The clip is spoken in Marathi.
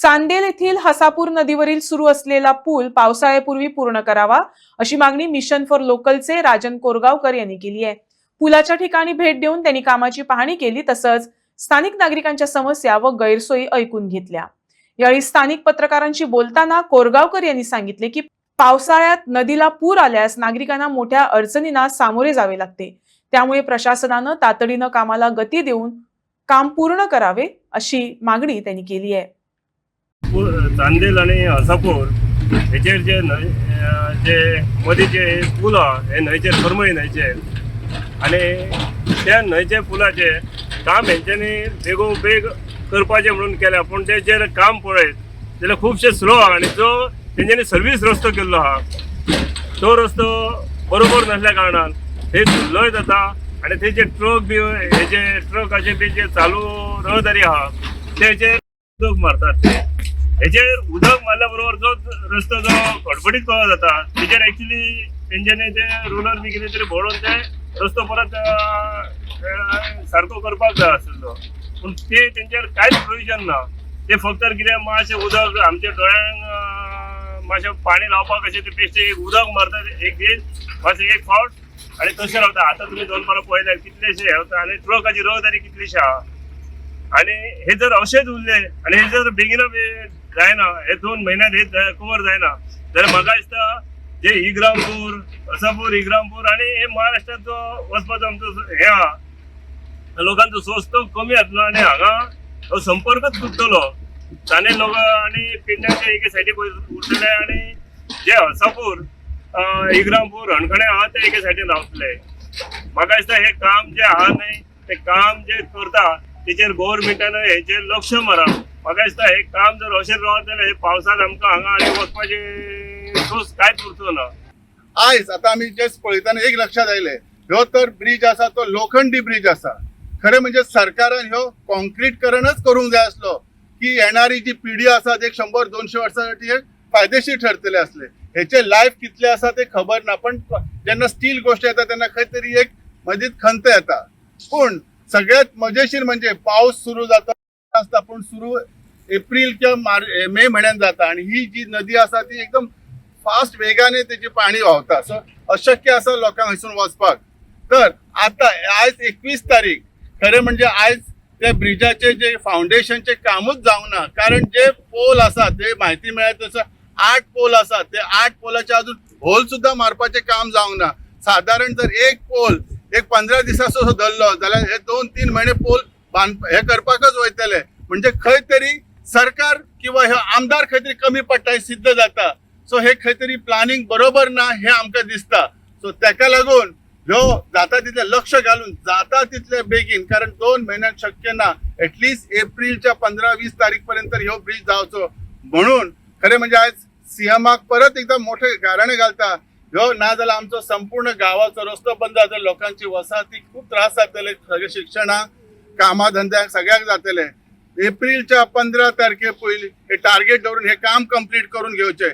चांदेल येथील हसापूर नदीवरील सुरू असलेला पूल पावसाळ्यापूर्वी पूर्ण करावा अशी मागणी मिशन फॉर लोकलचे राजन कोरगावकर यांनी केली आहे। पुलाच्या ठिकाणी भेट देऊन त्यांनी कामाची पाहणी केली, तसंच स्थानिक नागरिकांच्या समस्या व गैरसोयी ऐकून घेतल्या। यावेळी स्थानिक पत्रकारांशी बोलताना कोरगावकर यांनी सांगितले की पावसाळ्यात नदीला पूर आल्यास नागरिकांना मोठ्या अडचणींना सामोरे जावे लागते, त्यामुळे प्रशासनानं तातडीनं कामाला गती देऊन काम पूर्ण करावे अशी मागणी त्यांनी केली आहे। चांदेल आणि हसापूर हेचेर जे मदीं जे पूल हे न्हंयचेर करमळी न्हंयचेर आनी त्या न्हंयचे पुलाचे काम हेंच्यांनी बेगोबेग करपाचें म्हणून केल्या, पूण तेचेर काम पळयत जाल्यार खुबशे स्लो आहा आनी जो तेंच्यांनी सर्वीस रस्तो केल्लो आहा तो रस्तो बरोबर नासल्या कारणान थंय लय जाता आनी थंय जे ट्रक बी हेचे ट्रकाचे बी जे चालू रहदारी आहा तेचेर उदक मारतात। हेचेर उदक मारल्या बरोबर जो रस्तो जो खडबडीत कळो जाता तेचेर एक्चुअली तेंच्यांनी ते रोलर बी कितें तरी भोंवून ते रस्तो परत सारको करपाक जाय आसलो, पूण ते तेंचेर कांयच प्रोविजन ना। ते फक्त कितें मातशें उदक आमच्या दोळ्यांक मातशें पाणी लावपाक अशें ते बेश्टे उदक मारतात एक दीस मातशें एक फावट आनी तशें रावता। आतां तुमी दोन पारां पळयल्यार कितलेशे हेवता आनी ट्रकाची रहदारी कितलीशी आहा आनी हे जर अशेंच उरले आनी हे जर बेगिना जायना, हे 2 म्हयन्यात हे कवर जायना जाल्यार म्हाका दिसता जे इग्रामपूर हसापूर इग्रामपूर आनी हे महाराष्ट्रात जो वचपाचो आमचो हे आहा लोकांचो सोर्स तो कमी जातलो आनी हांगा संपर्कच तुटतलो। चांदेल लोक आनी पिंड्याच्या एके सायडीक उरतले आनी जे हसापूर इग्रामपूर हणखणे आहा ते एके सायडीन रावतले। म्हाका दिसता हे काम जे आहा न्हय ते काम जे करता तेचेर गव्हर्नमेंटान हेचेर लक्ष मारप। म्हाका दिसता हे काम जर अशें रावत जाल्यार हे पावसांत आमकां हांगा आनी वचपाचे सोर्स कांयच उरचो ना। आयज आता आमी जस्ट पळयताना एक लक्षात आयले, ह्यो तर ब्रिज आसा तो लोखंडी ब्रिज आसा। खरें म्हणजे सरकारान ह्यो कॉन्क्रीटकरणच करूंक जाय आसलो की येणारी जी पिढी आसा ते 100-200 वर्सांसाठी हे फायदेशीर ठरतले असले। हेचे लायफ कितले आसा ते खबर ना, पण जेन्ना स्टील गोष्ट येता तेन्ना खंय तरी एक मदीत खंत येता। पूण सगळ्यात मजेशीर म्हणजे पावस सुरू जाता आसता, पूण सुरू एप्रिल किंवा मे म्हयन्यात जाता आणि ही जी नदी आसा ती एकदम फास्ट वेगाने तेचे पाणी व्हांवता। सो अशक्य आसा लोकांक हयसून वचपाक। तर आता आयज 21 तारीख, खरें म्हणजे आयज त्या ब्रिजाचे जे फाउंडेशनचे कामूच जावंक ना, कारण जे पोल आसा ते म्हायती मेळ्ळ्या तसो 8 पोल आसा, ते 8 पोलाचे अजून होल सुद्धा मारपाचे काम जावंक ना। साधारण जर एक पोल एक 15 दिसाचो धरलो जाल्यार हे 2-3 महिने पोल हे करपाकच वयतले। म्हणजे खंय तरी सरकार किंवा हे आमदार खंय तरी कमी पडटा हे सिद्ध जाता। सो हे खंय तरी प्लॅनिंग बरोबर ना हे आमकां दिसता। सो तेका लागून ह्यो जाता तितले लक्ष घालून जाता तितले बेगीन, कारण 2 महिन्यात शक्य ना, एटलिस्ट एप्रिलच्या 15-20 तारीख पर्यंत ह्यो ब्रिज जावचो म्हणून खरें म्हणजे आज सीएमाक परत एकदा मोठे गाराणे घालता। ह्यो ना जाल्यार आमचो संपूर्ण गावाचो रस्तो बंद जातलो, लोकांची वसाहती खूप त्रास जातले, सगळे शिक्षणाक कामा धंद्याक सगळ्याक जातले। एप्रिलच्या 15 तारखे पयलीं हे टार्गेट धरून हे काम कंप्लीट करून घेवचे।